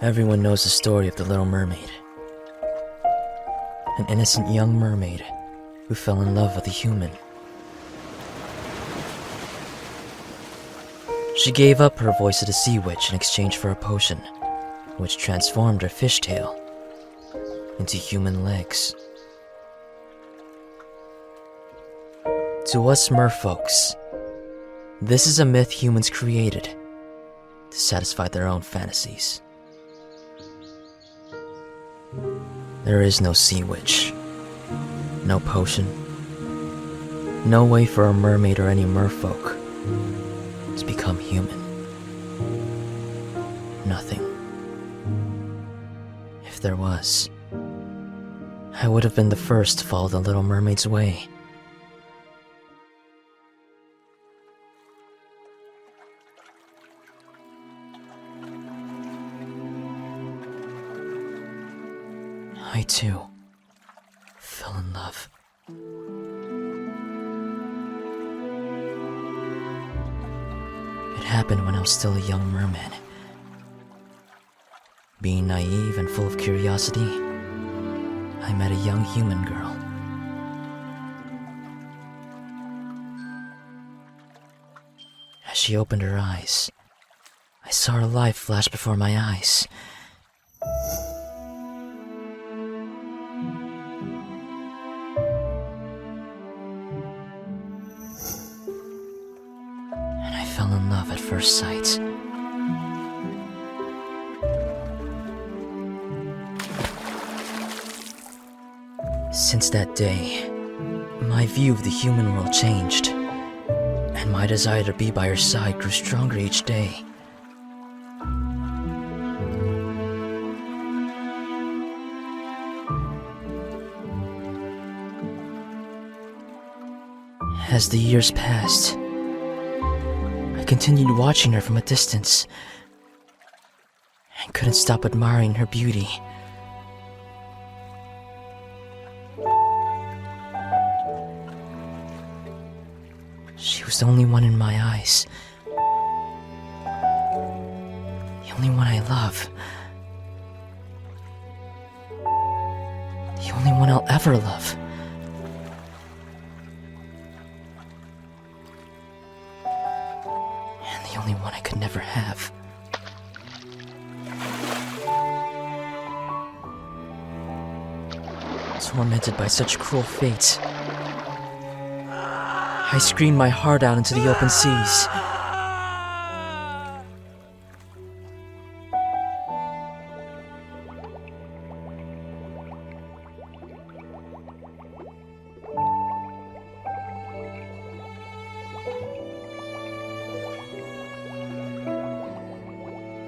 Everyone knows the story of the Little Mermaid. An innocent young mermaid who fell in love with a human. She gave up her voice to the sea witch in exchange for a potion, which transformed her fishtail into human legs. To us merfolks, this is a myth humans created to satisfy their own fantasies. There is no sea witch, no potion, no way for a mermaid or any merfolk to become human. Nothing. If there was, I would have been the first to follow the Little Mermaid's way. I too fell in love. It happened when I was still a young merman. Being naive and full of curiosity, I met a young human girl. As she opened her eyes, I saw her life flash before my eyes. Fell in love at first sight. Since that day, my view of the human world changed, and my desire to be by her side grew stronger each day. As the years passed, I continued watching her from a distance and couldn't stop admiring her beauty. She was the only one in my eyes, the only one I love, the only one I'll ever love. The only one I could never have. Tormented by such cruel fate, I screamed my heart out into the open seas.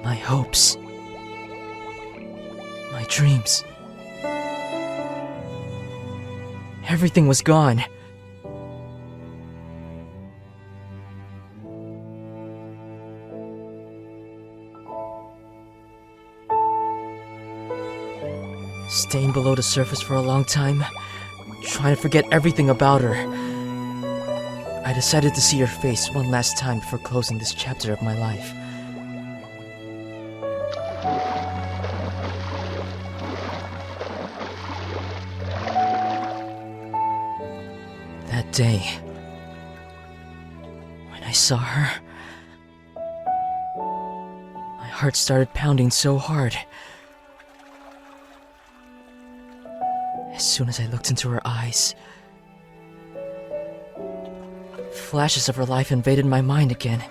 My hopes, my dreams, everything was gone. Staying below the surface for a long time, trying to forget everything about her, I decided to see her face one last time before closing this chapter of my life. That day, when I saw her, my heart started pounding so hard. As soon as I looked into her eyes, flashes of her life invaded my mind again.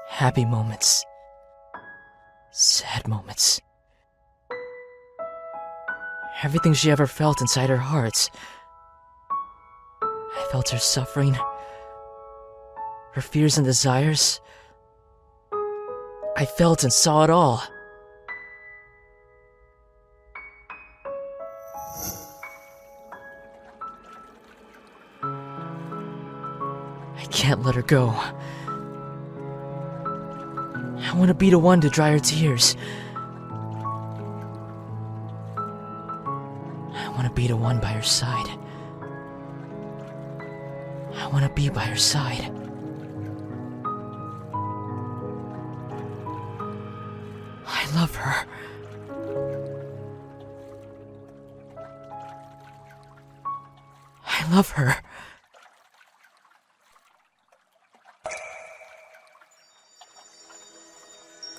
Happy moments, sad moments. Everything she ever felt inside her heart. I felt her suffering, her fears and desires. I felt and saw it all. I can't let her go. I want to be the one to dry her tears. I want to be the one by her side. I want to be by her side. I love her. I love her.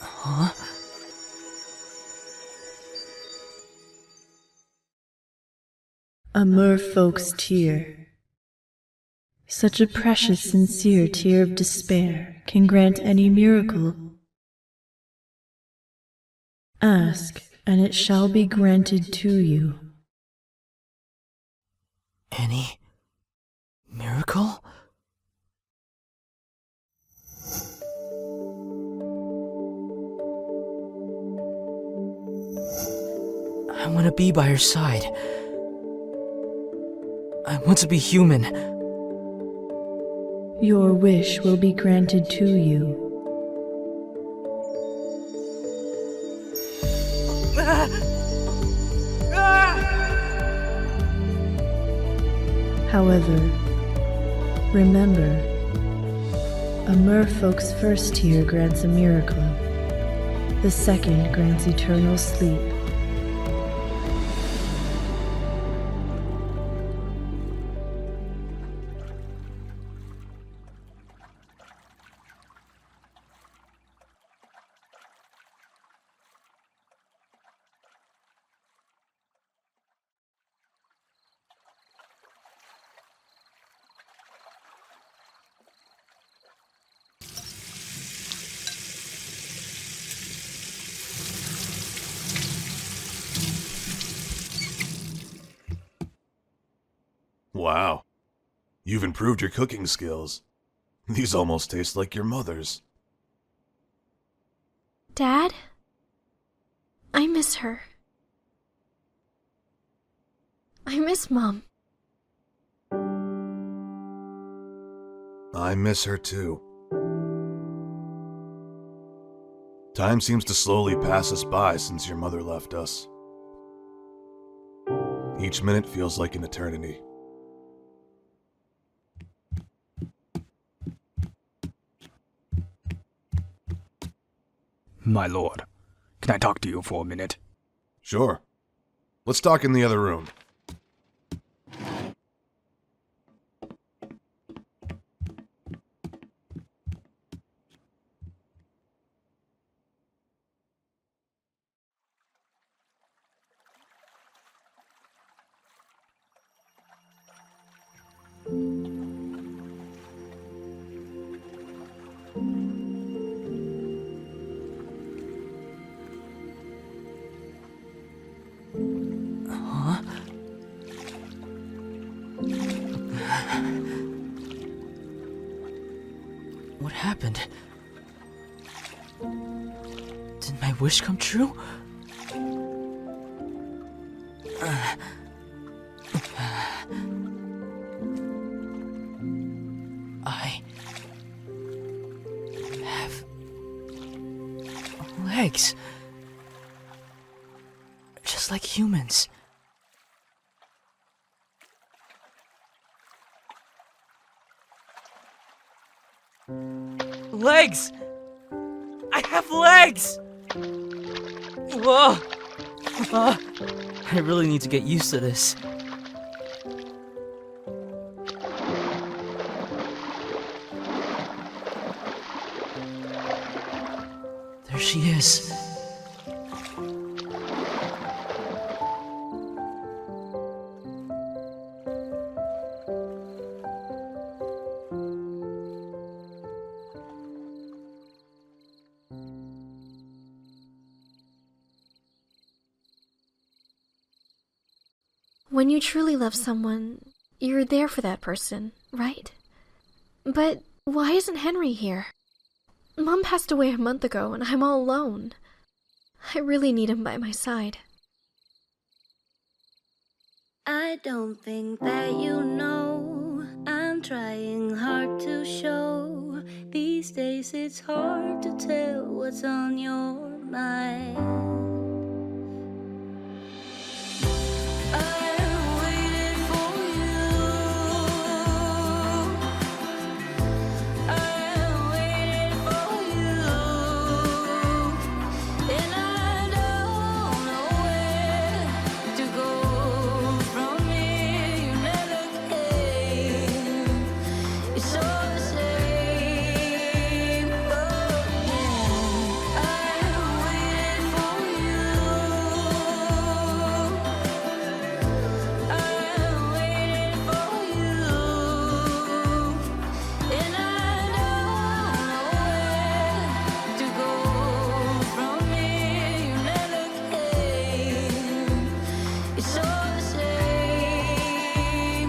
Huh? A merfolk's tear. Such a precious, sincere tear of despair can grant any miracle. Ask, and it shall be granted to you. Any miracle? I want to be by her side. I want to be human. Your wish will be granted to you. However, remember, a merfolk's first tear grants a miracle. The second grants eternal sleep. Wow. You've improved your cooking skills. These almost taste like your mother's. Dad? I miss her. I miss Mom. I miss her too. Time seems to slowly pass us by since your mother left us. Each minute feels like an eternity. My lord, can I talk to you for a minute? Sure. Let's talk in the other room. Huh? What happened? Did my wish come true? I have legs. Just like humans. Legs! I have legs! Whoa! I really need to get used to this. There she is. When you truly love someone, you're there for that person, right? But why isn't Henry here? Mom passed away a month ago and I'm all alone. I really need him by my side. I don't think that you know, I'm trying hard to show. These days it's hard to tell what's on your mind. I It's all the same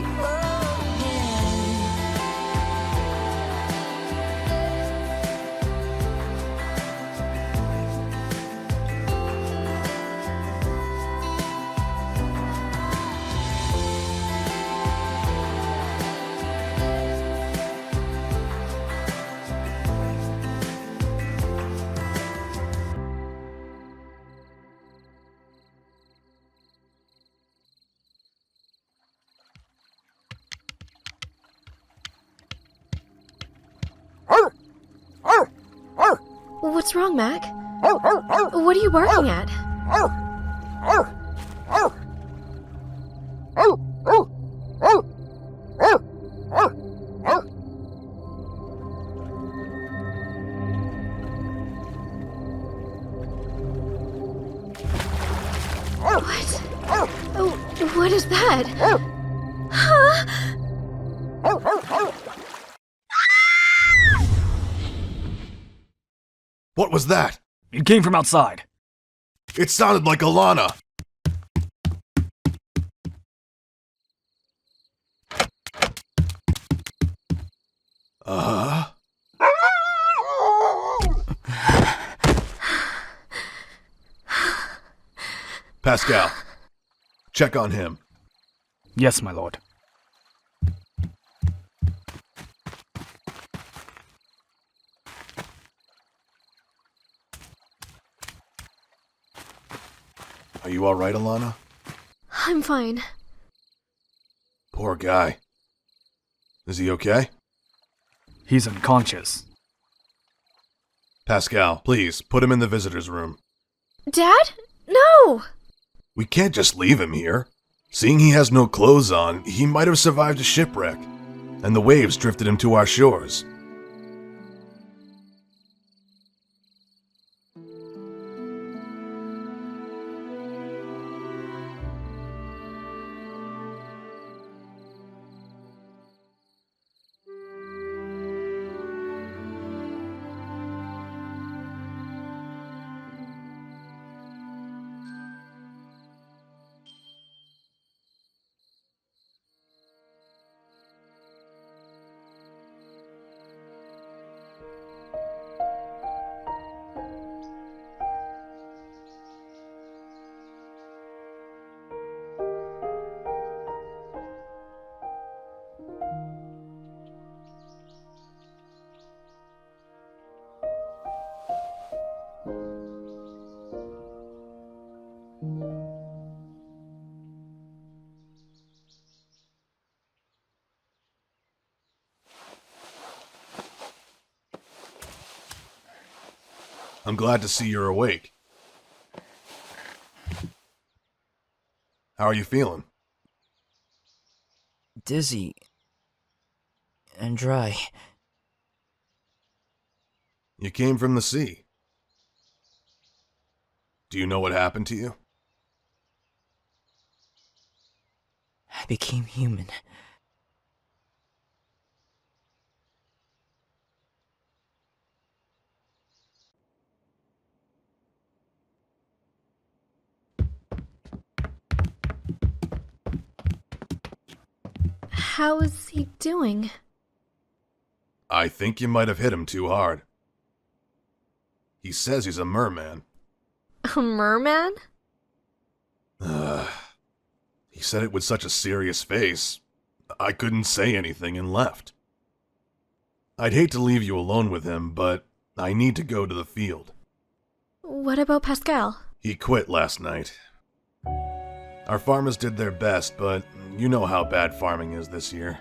again. What's wrong, Mac? What are you barking at? What? Oh, what is that? Huh? What was that? It came from outside. It sounded like Alana. Pascal, check on him. Yes, my lord. Are you alright, Alana? I'm fine. Poor guy. Is he okay? He's unconscious. Pascal, please, put him in the visitor's room. Dad? No! We can't just leave him here. Seeing he has no clothes on, he might have survived a shipwreck, and the waves drifted him to our shores. I'm glad to see you're awake. How are you feeling? Dizzy. And dry. You came from the sea. Do you know what happened to you? I became human. How is he doing? I think you might have hit him too hard. He says he's a merman. A merman? He said it with such a serious face. I couldn't say anything and left. I'd hate to leave you alone with him, but I need to go to the field. What about Pascal? He quit last night. Our farmers did their best, but you know how bad farming is this year.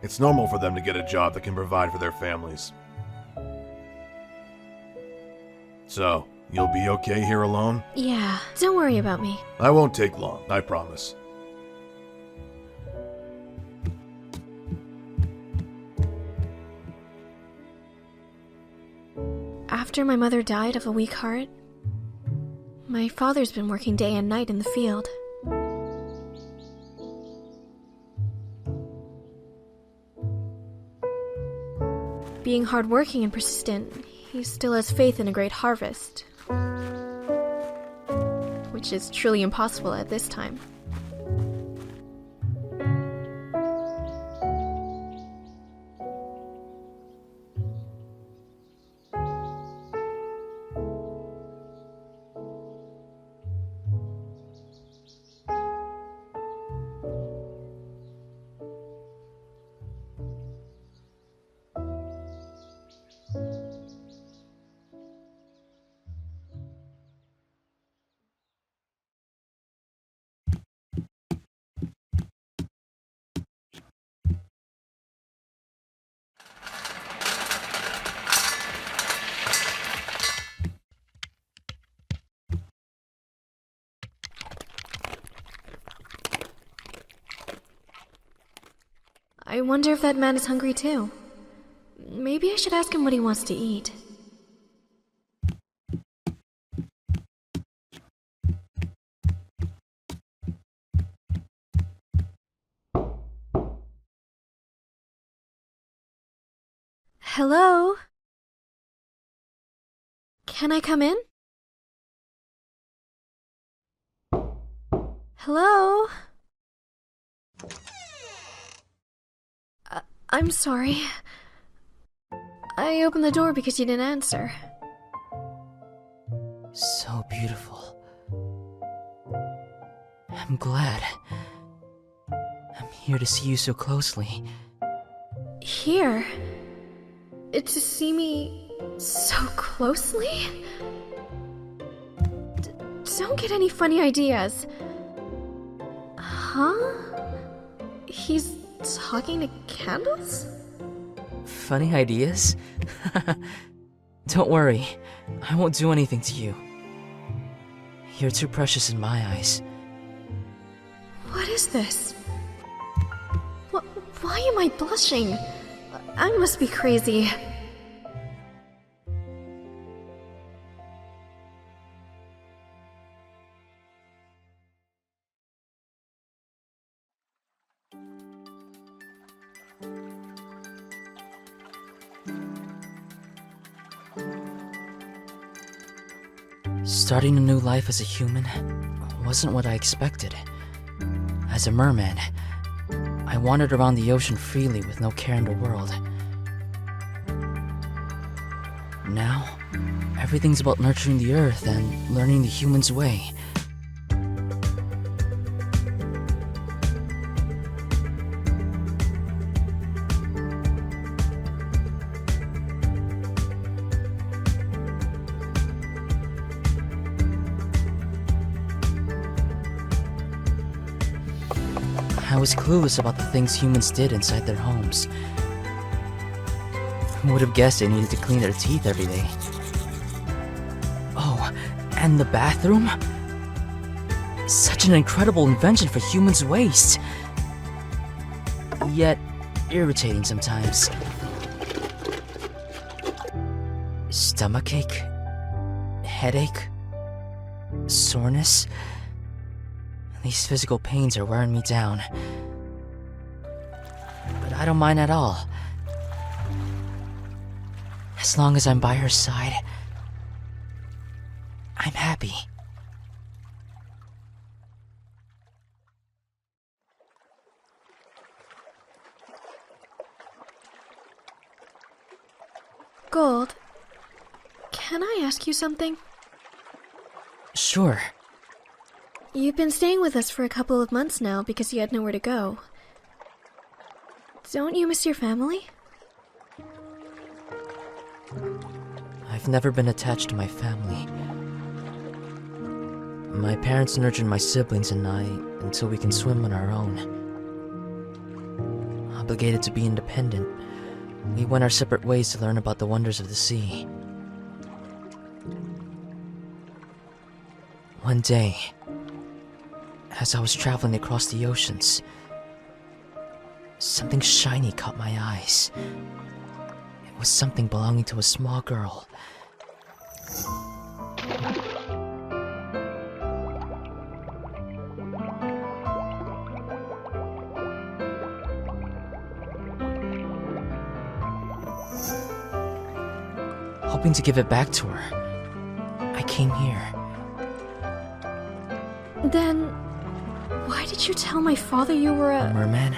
It's normal for them to get a job that can provide for their families. So, you'll be okay here alone? Yeah, don't worry about me. I won't take long, I promise. After my mother died of a weak heart, my father's been working day and night in the field. Being hardworking and persistent, he still has faith in a great harvest. which is truly impossible at this time. I wonder if that man is hungry too. Maybe I should ask him what he wants to eat. Hello? Can I come in? Hello? I'm sorry. I opened the door because you didn't answer. So beautiful. I'm glad. I'm here to see you so closely. Here? To see me so closely? Don't get any funny ideas. Huh? He's talking to candles? Funny ideas? Don't worry, I won't do anything to you. You're too precious in my eyes. What is this? Why am I blushing? I must be crazy. Starting a new life as a human wasn't what I expected. As a merman, I wandered around the ocean freely with no care in the world. Now, everything's about nurturing the earth and learning the human's way. I was clueless about the things humans did inside their homes. Who would have guessed they needed to clean their teeth every day? Oh, and the bathroom? Such an incredible invention for humans' waste. Yet, irritating sometimes. Stomachache? Headache? Soreness? These physical pains are wearing me down. But I don't mind at all. As long as I'm by her side, I'm happy. Gold, can I ask you something? Sure. You've been staying with us for a couple of months now because you had nowhere to go. Don't you miss your family? I've never been attached to my family. My parents nurtured my siblings and I until we can swim on our own. Obligated to be independent, we went our separate ways to learn about the wonders of the sea. One day, as I was traveling across the oceans, something shiny caught my eyes. It was something belonging to a small girl. Hoping to give it back to her, I came here. Then, why did you tell my father you were a... Merman?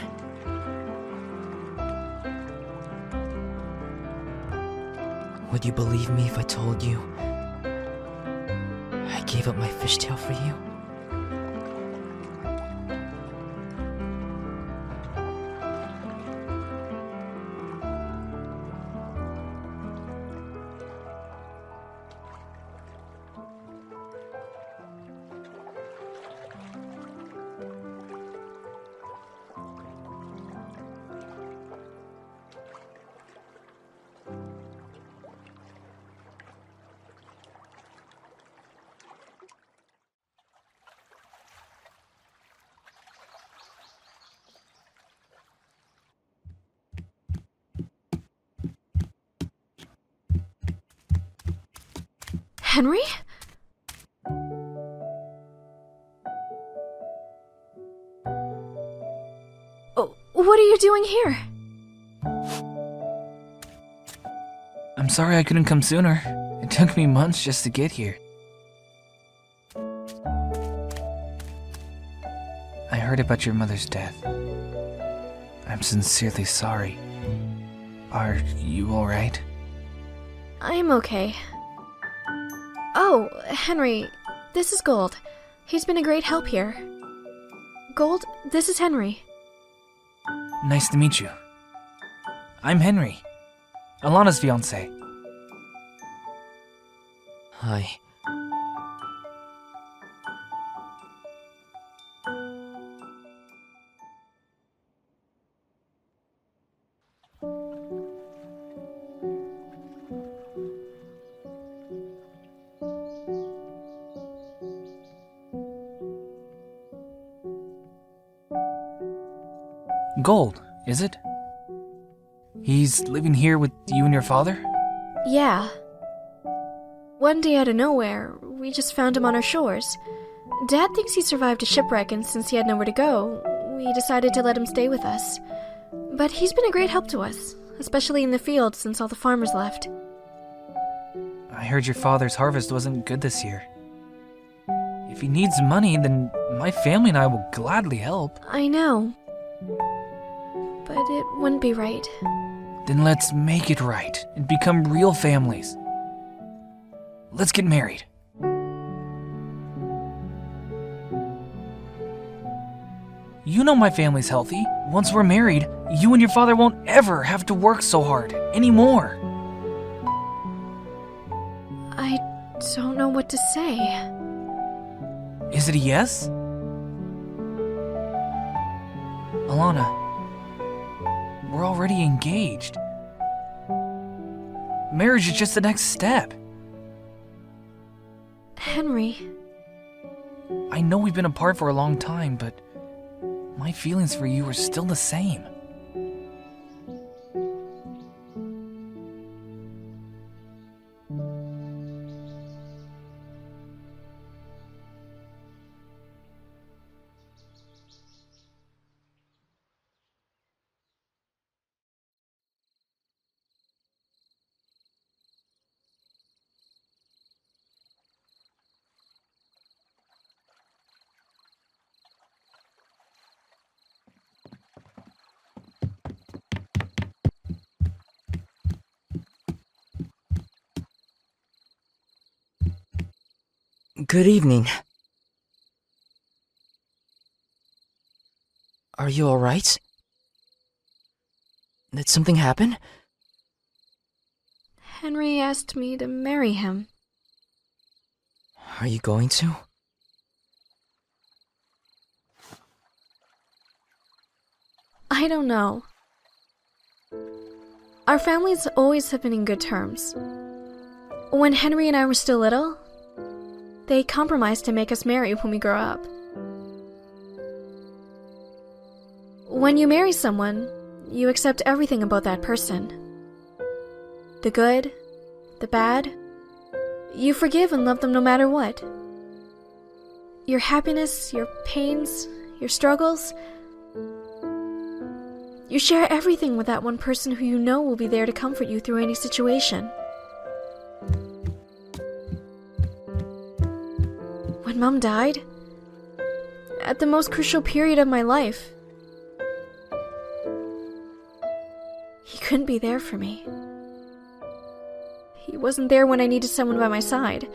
Would you believe me if I told you I gave up my fishtail for you? Henry? Oh, what are you doing here? I'm sorry I couldn't come sooner. It took me months just to get here. I heard about your mother's death. I'm sincerely sorry. Are you alright? I'm okay. Oh, Henry, this is Gold. He's been a great help here. Gold, this is Henry. Nice to meet you. I'm Henry, Alana's fiance. Hi. Gold, is it? He's living here with you and your father? Yeah. One day out of nowhere, we just found him on our shores. Dad thinks he survived a shipwreck, and since he had nowhere to go, we decided to let him stay with us. But he's been a great help to us, especially in the field since all the farmers left. I heard your father's harvest wasn't good this year. If he needs money, then my family and I will gladly help. I know. But it wouldn't be right. Then let's make it right and become real families. Let's get married. You know my family's healthy. Once we're married, you and your father won't ever have to work so hard anymore. I don't know what to say. Is it a yes? Alana, we're already engaged. Marriage is just the next step. Henry, I know we've been apart for a long time, but my feelings for you are still the same. Good evening. Are you alright? Did something happen? Henry asked me to marry him. Are you going to? I don't know. Our families always have been in good terms. When Henry and I were still little, they compromised to make us marry when we grow up. When you marry someone, you accept everything about that person. The good, the bad. You forgive and love them no matter what. Your happiness, your pains, your struggles. You share everything with that one person who you know will be there to comfort you through any situation. When Mom died, at the most crucial period of my life. He couldn't be there for me. He wasn't there when I needed someone by my side.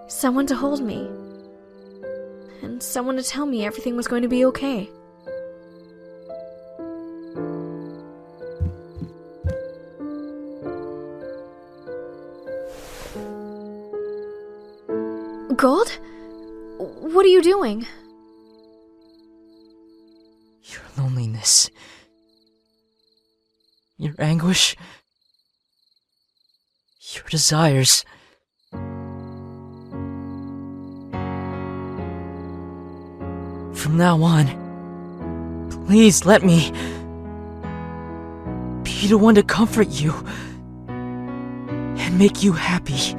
Someone to hold me. And someone to tell me everything was going to be okay. Gold? What are you doing? Your loneliness. Your anguish. Your desires. From now on, please let me be the one to comfort you and make you happy.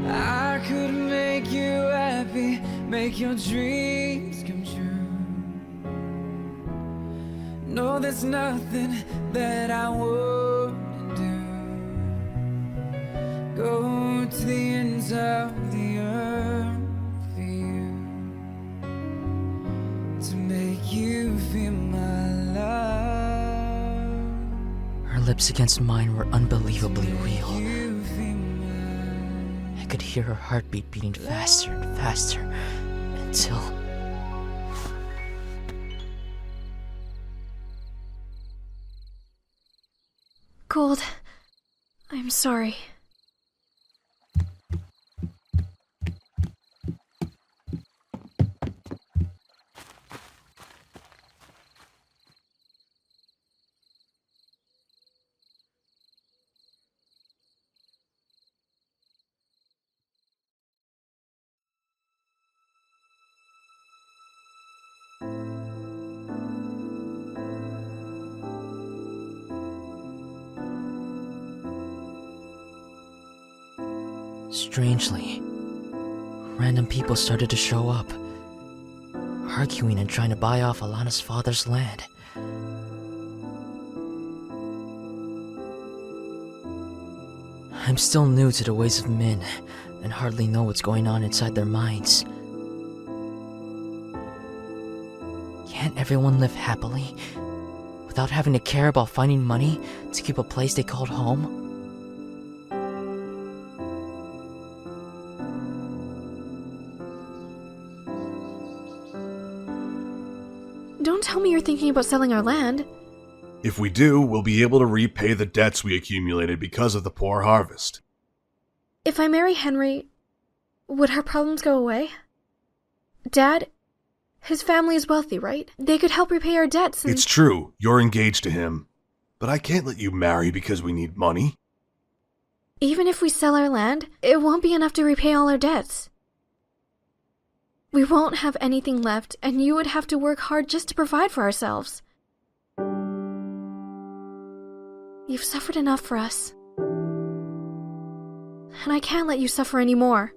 I could make you happy, make your dreams come true. No, there's nothing that I wouldn't do. Go to the ends of the earth for you, to make you feel my love. Her lips against mine were unbelievably real. You feel my I could hear her heartbeat beating faster and faster until... Gold, I'm sorry. Strangely, random people started to show up, arguing and trying to buy off Alana's father's land. I'm still new to the ways of men and hardly know what's going on inside their minds. Can't everyone live happily without having to care about finding money to keep a place they called home? Don't tell me you're thinking about selling our land. If we do, we'll be able to repay the debts we accumulated because of the poor harvest. If I marry Henry, would our problems go away? Dad, his family is wealthy, right? They could help repay our debts and... It's true, you're engaged to him. But I can't let you marry because we need money. Even if we sell our land, it won't be enough to repay all our debts. We won't have anything left, and you would have to work hard just to provide for ourselves. You've suffered enough for us. And I can't let you suffer anymore.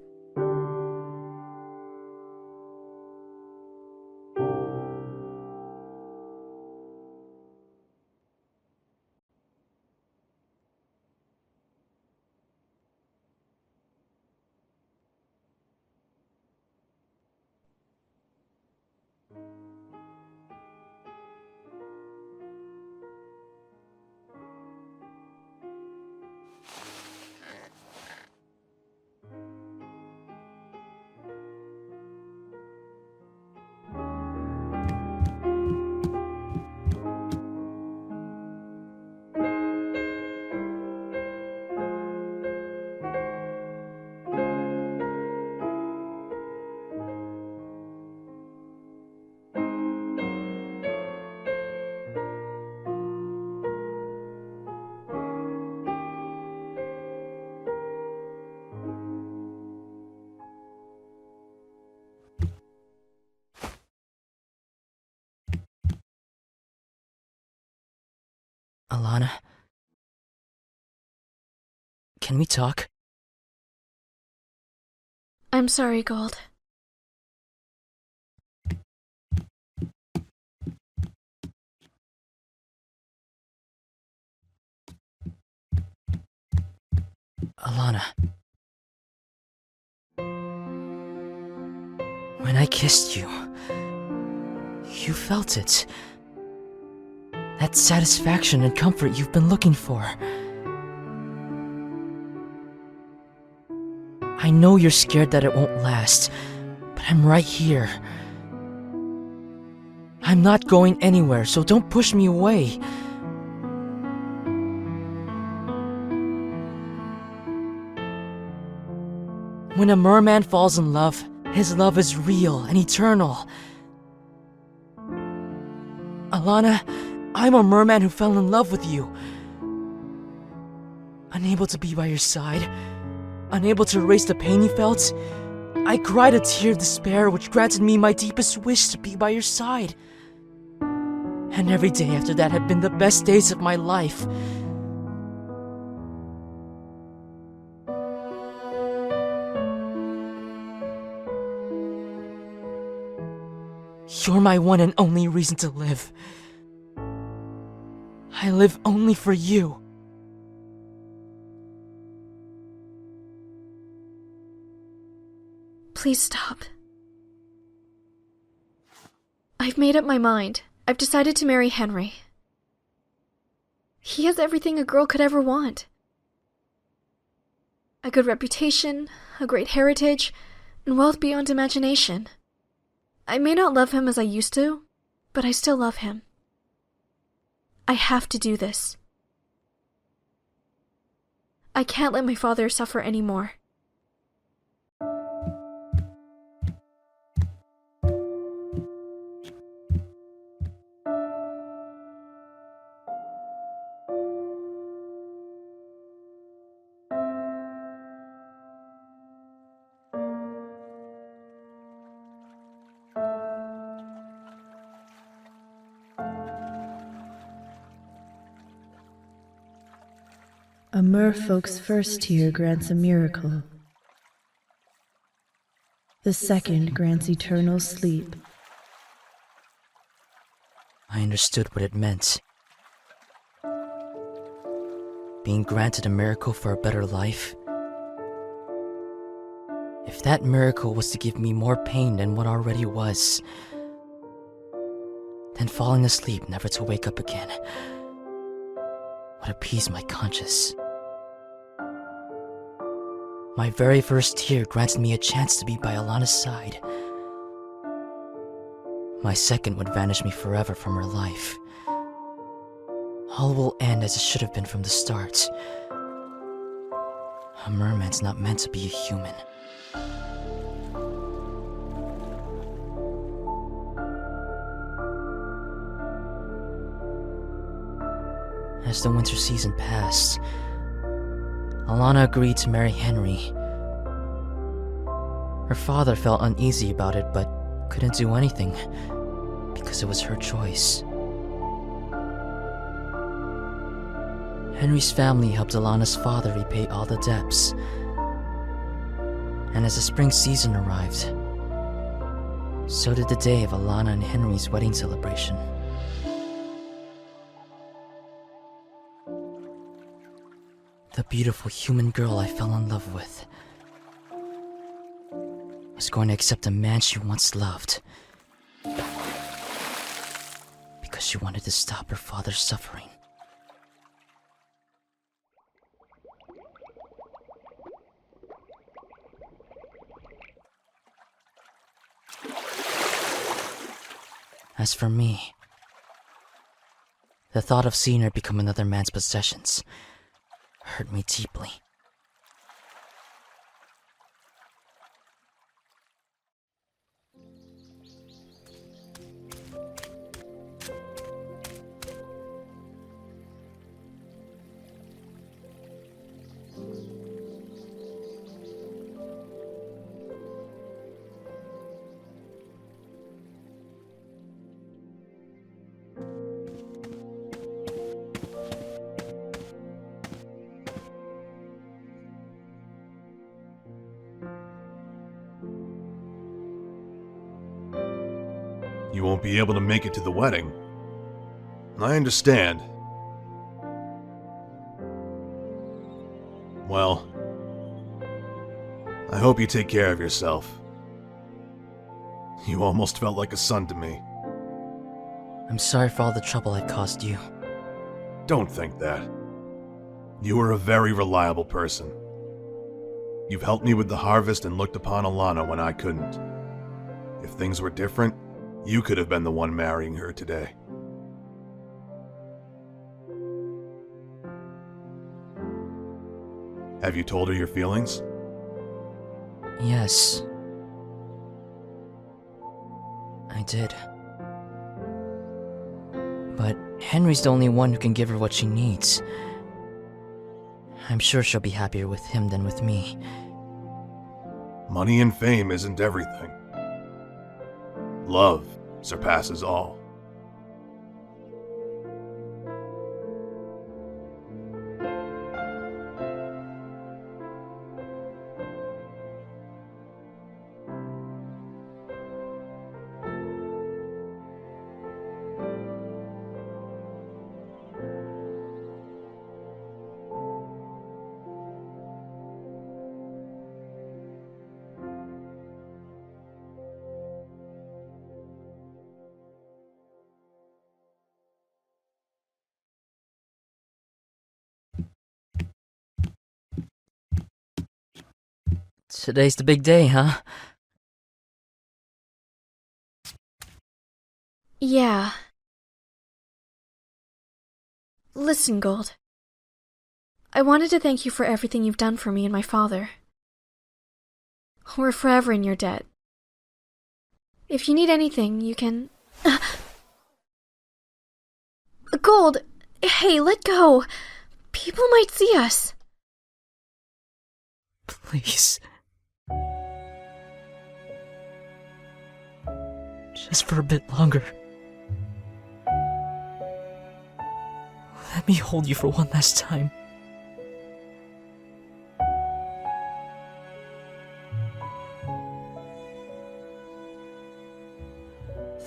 Alana? Can we talk? I'm sorry, Gold. Alana. When I kissed you, you felt it. That satisfaction and comfort you've been looking for. I know you're scared that it won't last, but I'm right here. I'm not going anywhere, so don't push me away. When a merman falls in love, his love is real and eternal. Alana, I'm a merman who fell in love with you. Unable to be by your side, unable to erase the pain you felt, I cried a tear of despair which granted me my deepest wish to be by your side. And every day after that had been the best days of my life. You're my one and only reason to live. I live only for you. Please stop. I've made up my mind. I've decided to marry Henry. He has everything a girl could ever want. A good reputation, a great heritage, and wealth beyond imagination. I may not love him as I used to, but I still love him. I have to do this. I can't let my father suffer anymore. A merfolk's first tear grants a miracle. The second grants eternal sleep. I understood what it meant. Being granted a miracle for a better life. If that miracle was to give me more pain than what already was, then falling asleep never to wake up again would appease my conscience. My very first tear granted me a chance to be by Alana's side. My second would vanish me forever from her life. All will end as it should have been from the start. A merman's not meant to be a human. As the winter season passed, Alana agreed to marry Henry. Her father felt uneasy about it, but couldn't do anything because it was her choice. Henry's family helped Alana's father repay all the debts. And as the spring season arrived, so did the day of Alana and Henry's wedding celebration. The beautiful human girl I fell in love with was going to accept a man she once loved because she wanted to stop her father's suffering. As for me, the thought of seeing her become another man's possessions hurt me deeply. You won't be able to make it to the wedding. I understand. Well, I hope you take care of yourself. You almost felt like a son to me. I'm sorry for all the trouble I've caused you. Don't think that. You were a very reliable person. You've helped me with the harvest and looked upon Alana when I couldn't. If things were different, you could have been the one marrying her today. Have you told her your feelings? Yes. I did. But Henry's the only one who can give her what she needs. I'm sure she'll be happier with him than with me. Money and fame isn't everything. Love surpasses all. Today's the big day, huh? Yeah. Listen, Gold. I wanted to thank you for everything you've done for me and my father. We're forever in your debt. If you need anything, you can... Gold! Hey, let go! People might see us. Please. Just for a bit longer. Let me hold you for one last time.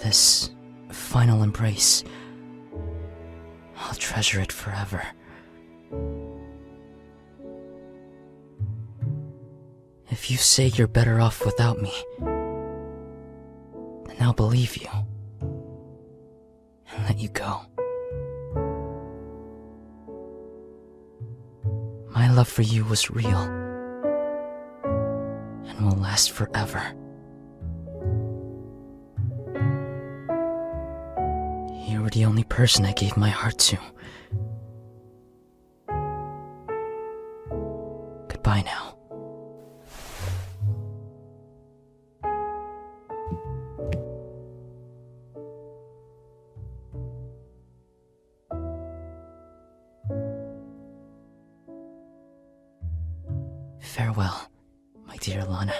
This final embrace, I'll treasure it forever. If you say you're better off without me, then I'll believe you and let you go. My love for you was real and will last forever. You were the only person I gave my heart to. Goodbye now. Farewell, my dear Lana.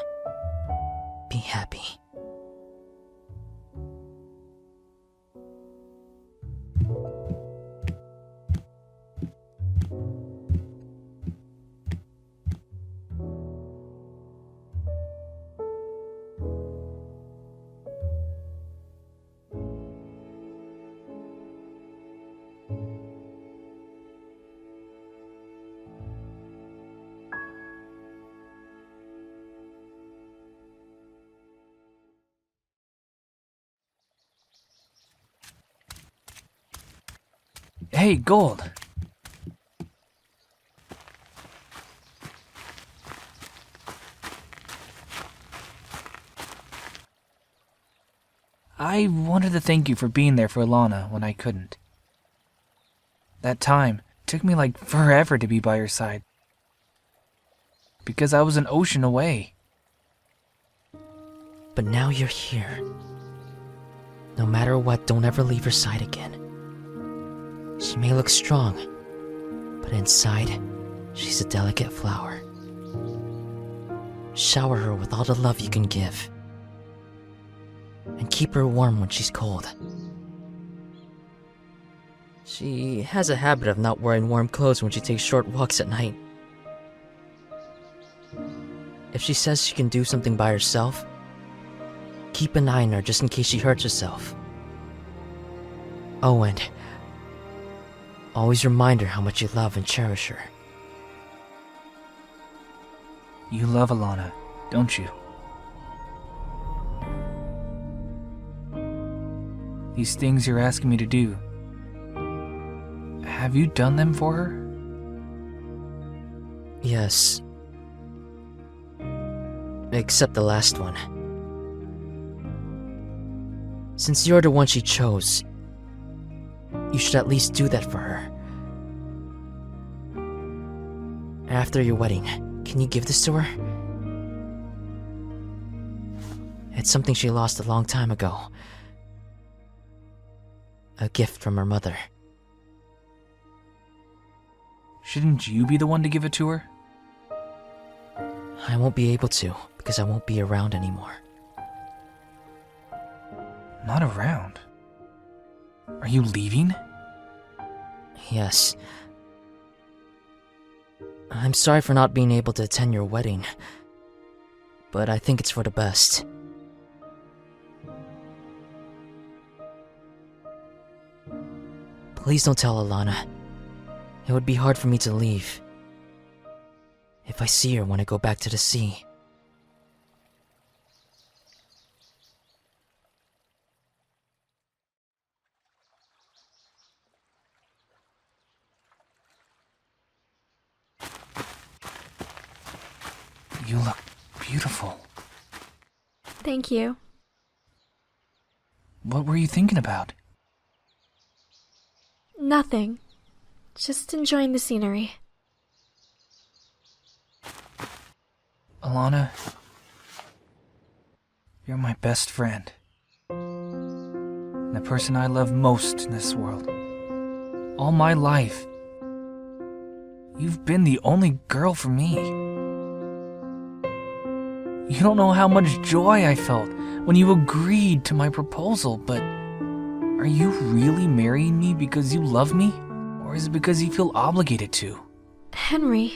Be happy. Hey, Gold. I wanted to thank you for being there for Alana when I couldn't. That time took me like forever to be by your side. Because I was an ocean away. But now you're here. No matter what, don't ever leave her side again. She may look strong, but inside, she's a delicate flower. Shower her with all the love you can give. And keep her warm when she's cold. She has a habit of not wearing warm clothes when she takes short walks at night. If she says she can do something by herself, keep an eye on her just in case she hurts herself. Oh, and always remind her how much you love and cherish her. You love Alana, don't you? These things you're asking me to do, have you done them for her? Yes. Except the last one. Since you're the one she chose, you should at least do that for her. After your wedding, can you give this to her? It's something she lost a long time ago. A gift from her mother. Shouldn't you be the one to give it to her? I won't be able to, because I won't be around anymore. Not around? Are you leaving? Yes. I'm sorry for not being able to attend your wedding, but I think it's for the best. Please don't tell Alana. It would be hard for me to leave if I see her when I go back to the sea. You look beautiful. Thank you. What were you thinking about? Nothing. Just enjoying the scenery. Alana, you're my best friend. The person I love most in this world. All my life, you've been the only girl for me. You don't know how much joy I felt when you agreed to my proposal, but are you really marrying me because you love me? Or is it because you feel obligated to? Henry.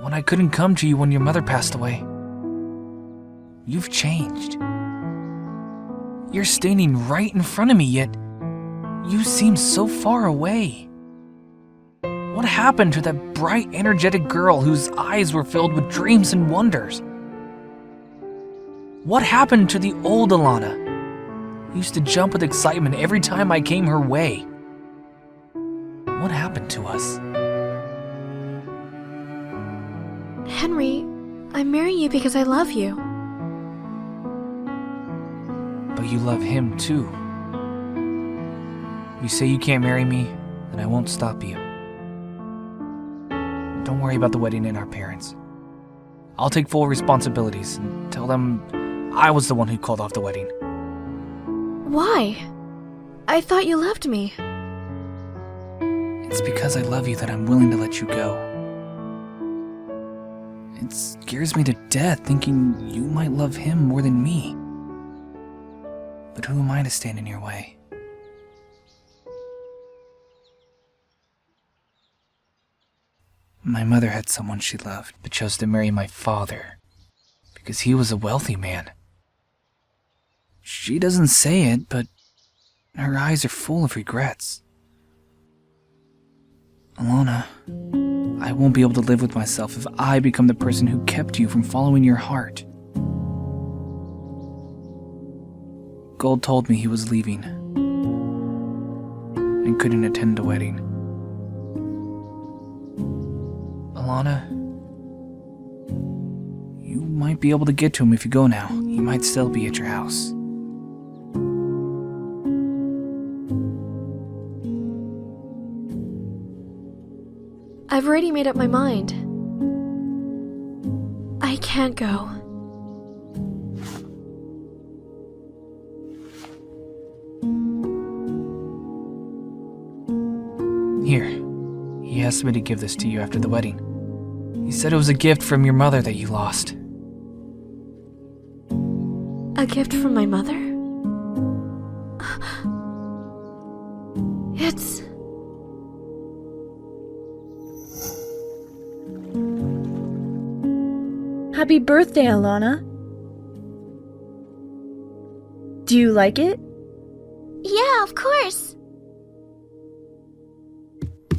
When I couldn't come to you when your mother passed away, you've changed. You're standing right in front of me, yet you seem so far away. What happened to that bright, energetic girl whose eyes were filled with dreams and wonders? What happened to the old Alana, who used to jump with excitement every time I came her way? What happened to us? Henry, I'm marrying you because I love you. But you love him too. You say you can't marry me, then I won't stop you. Don't worry about the wedding and our parents. I'll take full responsibilities and tell them I was the one who called off the wedding. Why? I thought you loved me. It's because I love you that I'm willing to let you go. It scares me to death thinking you might love him more than me. But who am I to stand in your way? My mother had someone she loved, but chose to marry my father because he was a wealthy man. She doesn't say it, but her eyes are full of regrets. Alana, I won't be able to live with myself if I become the person who kept you from following your heart. Gold told me he was leaving and couldn't attend the wedding. Alana, you might be able to get to him if you go now. He might still be at your house. I've already made up my mind. I can't go. Here, he asked me to give this to you after the wedding. He said it was a gift from your mother that you lost. A gift from my mother? It's... Happy birthday, Alana. Do you like it? Yeah, of course.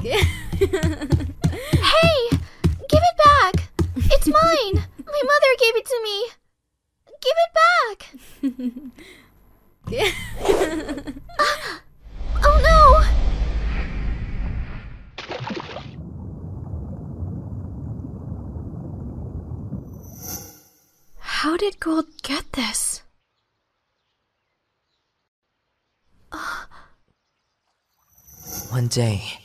Hey! Give it back! It's mine! did Gold get this? One day,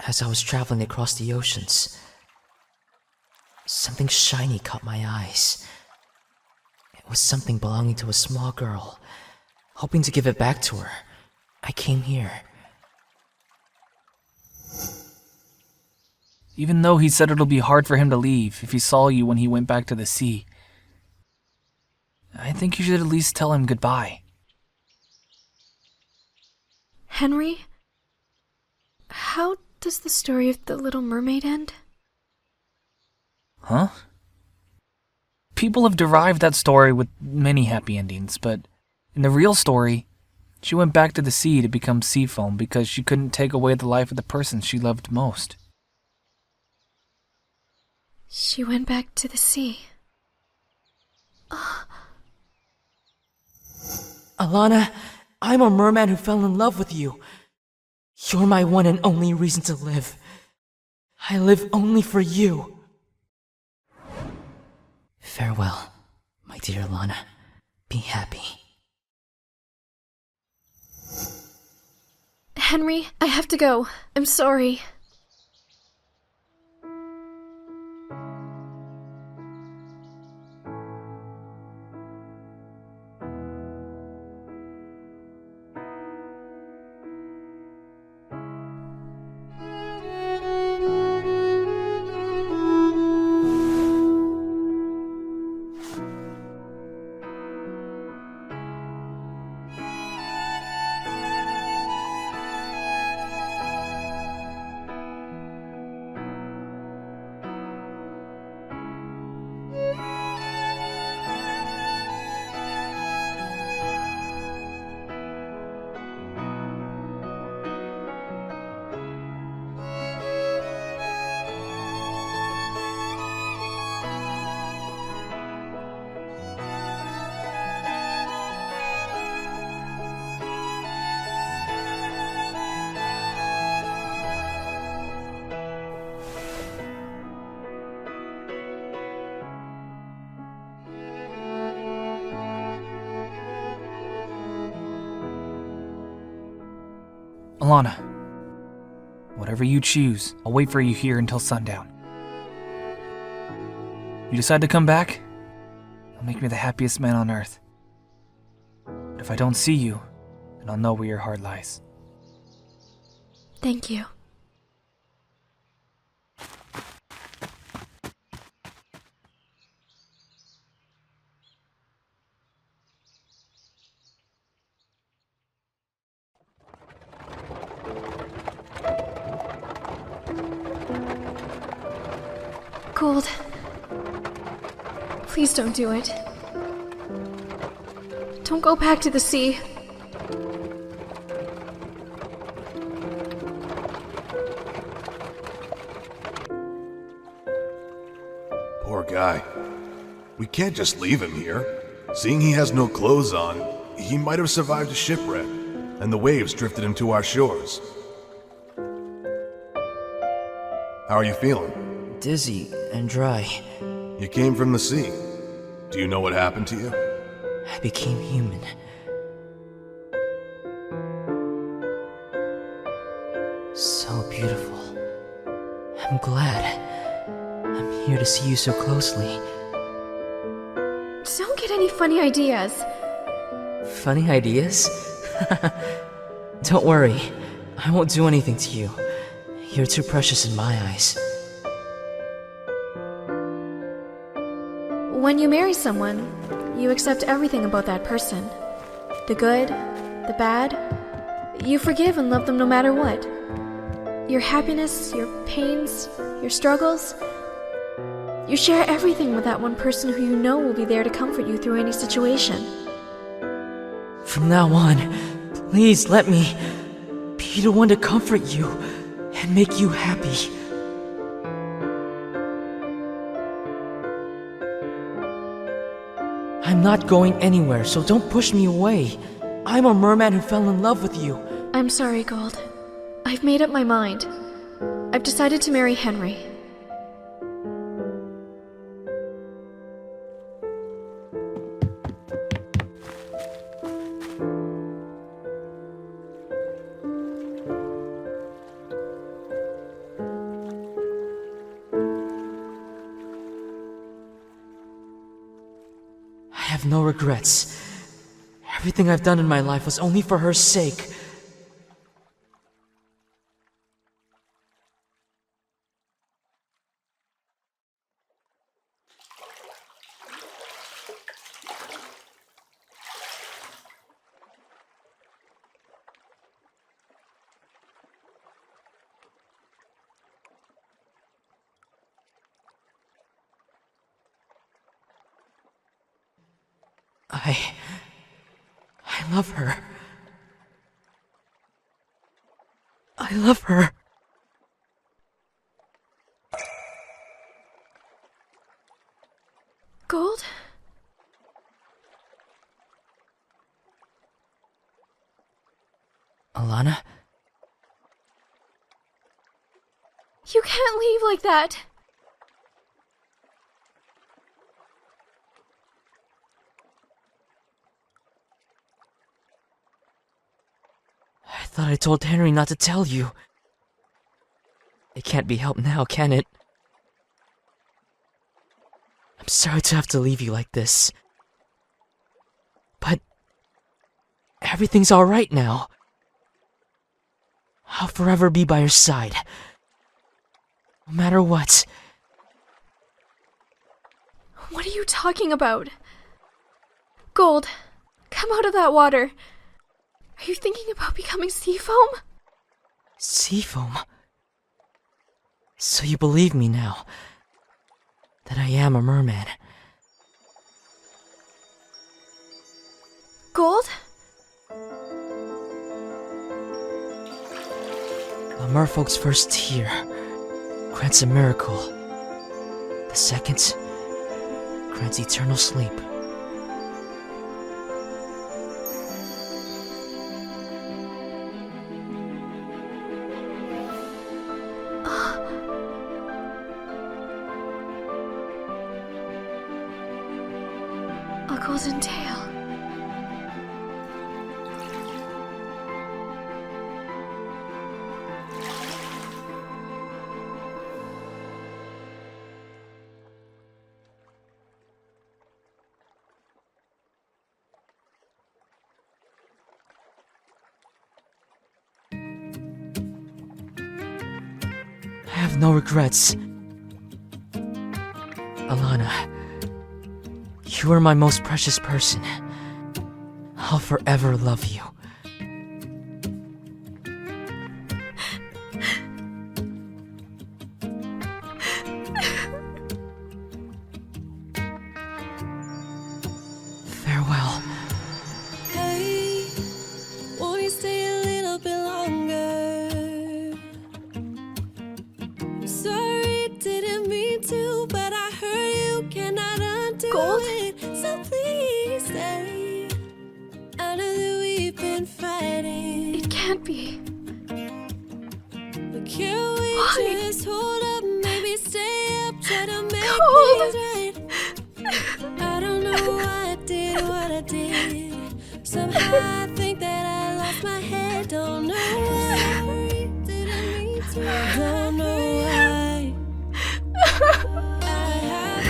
as I was traveling across the oceans, something shiny caught my eyes. It was something belonging to a small girl. Hoping to give it back to her, I came here. Even though he said it'll be hard for him to leave if he saw you when he went back to the sea, I think you should at least tell him goodbye. Henry? How does the story of the Little Mermaid end? Huh? People have derived that story with many happy endings, but in the real story, she went back to the sea to become sea foam because she couldn't take away the life of the person she loved most. She went back to the sea. Alana, I'm a merman who fell in love with you. You're my one and only reason to live. I live only for you. Farewell, my dear Alana. Be happy. Henry, I have to go. I'm sorry. Alana, whatever you choose, I'll wait for you here until sundown. You decide to come back? It'll make me the happiest man on earth. But if I don't see you, then I'll know where your heart lies. Thank you. Gold. Please don't do it. Don't go back to the sea. Poor guy. We can't just leave him here. Seeing he has no clothes on, he might have survived a shipwreck, and the waves drifted him to our shores. How are you feeling? Dizzy and dry. You came from the sea. Do you know what happened to you? I became human. So beautiful. I'm glad. I'm here to see you so closely. Don't get any funny ideas. Funny ideas? Don't worry. I won't do anything to you. You're too precious in my eyes. When you marry someone, you accept everything about that person. The good, the bad. You forgive and love them no matter what. Your happiness, your pains, your struggles. You share everything with that one person who you know will be there to comfort you through any situation. From now on, please let me be the one to comfort you and make you happy. I'm not going anywhere, so don't push me away. I'm a merman who fell in love with you. I'm sorry, Gold. I've made up my mind. I've decided to marry Henry. no regrets. Everything I've done in my life was only for her sake. I love her. I love her. Gold? Alana? You can't leave like that. I thought I told Henry not to tell you. It can't be helped now, can it? I'm sorry to have to leave you like this. But everything's alright now. I'll forever be by your side. No matter what. What are you talking about? Gold, come out of that water. Are you thinking about becoming sea foam? Sea foam? So you believe me now, that I am a merman. Gold? A merfolk's first tear grants a miracle. The second grants eternal sleep. A golden tail. I have no regrets. Alana, you are my most precious person. I'll forever love you. Farewell. Hey, won't you stay a little bit longer? I'm sorry, didn't mean to, but I heard you cannot undo Gold? it. So please stay. I know that we've been fighting, It can't be. but can we Why? just hold up? Maybe stay up, try to make Gold? things right. I don't know why I did what I did. Somehow I think that I lost my head. Don't know why. Didn't mean to. Don't know why. I have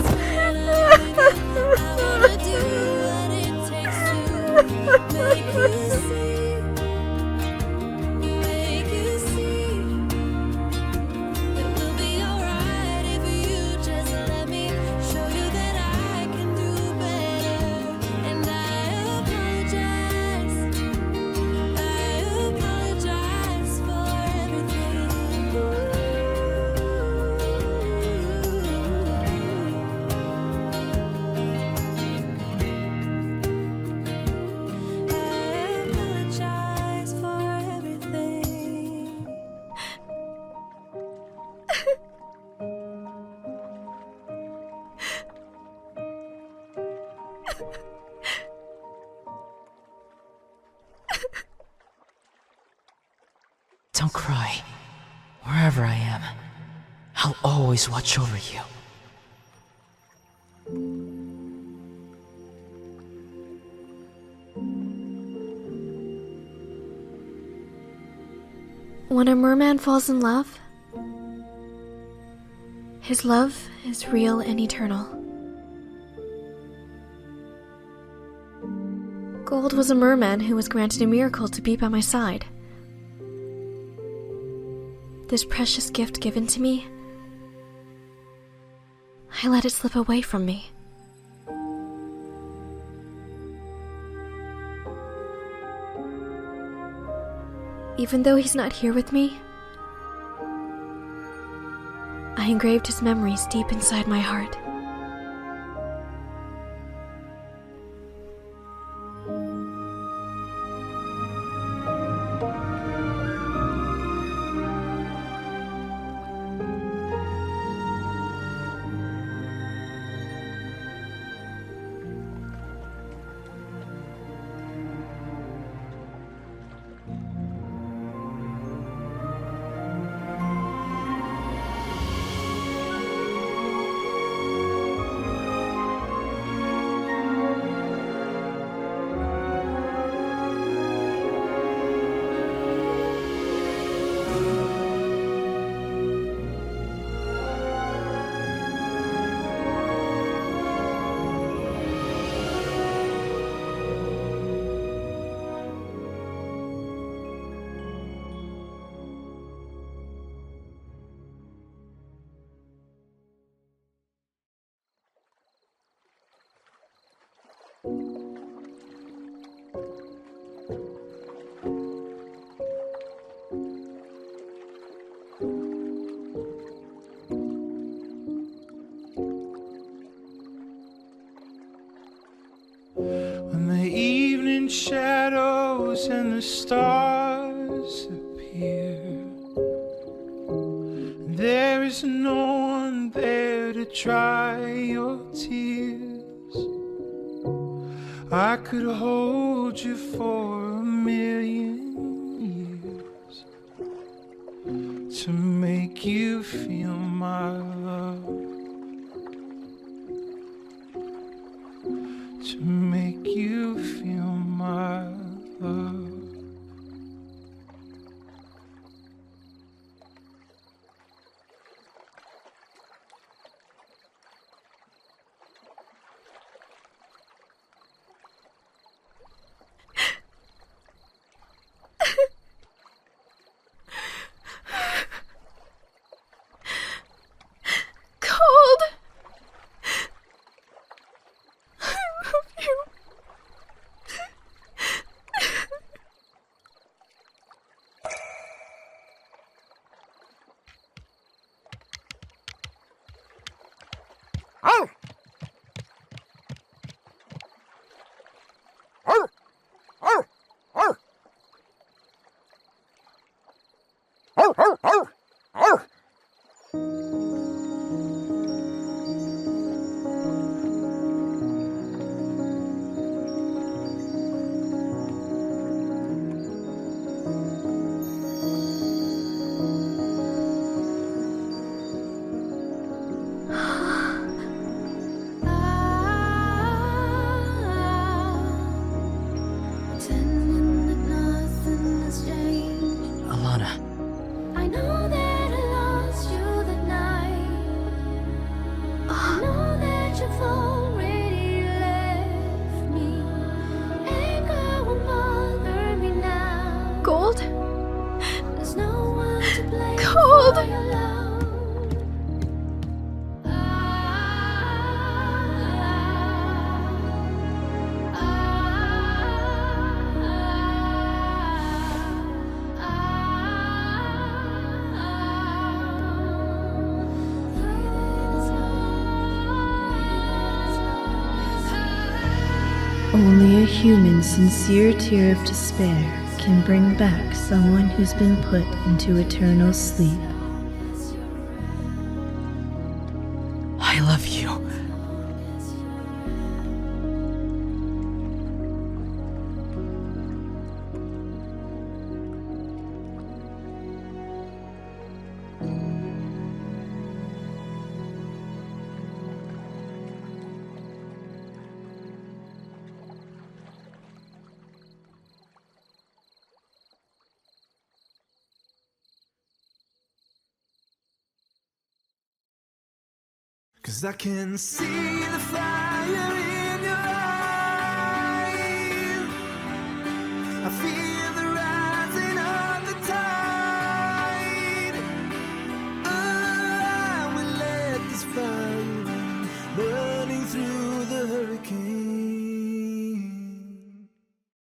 realized when I'm with you, I wanna do what it takes to make you see. Make you see that we'll be alright if you just let me show you that I can do better. And I apologize. I apologize for everything. I apologize for everything. Don't cry. Wherever I am, I'll always watch over you. When a merman falls in love, his love is real and eternal. Gold was a merman who was granted a miracle to be by my side. This precious gift given to me, I let it slip away from me. Even though he's not here with me, I engraved his memories deep inside my heart. When the evening shadows and the stars appear, there is no one there to dry your tears. I could hold you for 1,000,000 years to make you feel my love, to make you feel my love. Cold! I love you. Pretending that nothing has changed. Alana, I know that I lost you that night. I know that you've already left me. Anger will bother me now. Gold? There's no one to blame. Cold! For your love. Only a human's sincere tear of despair can bring back someone who's been put into eternal sleep. I love you. Cause I can see the fire in your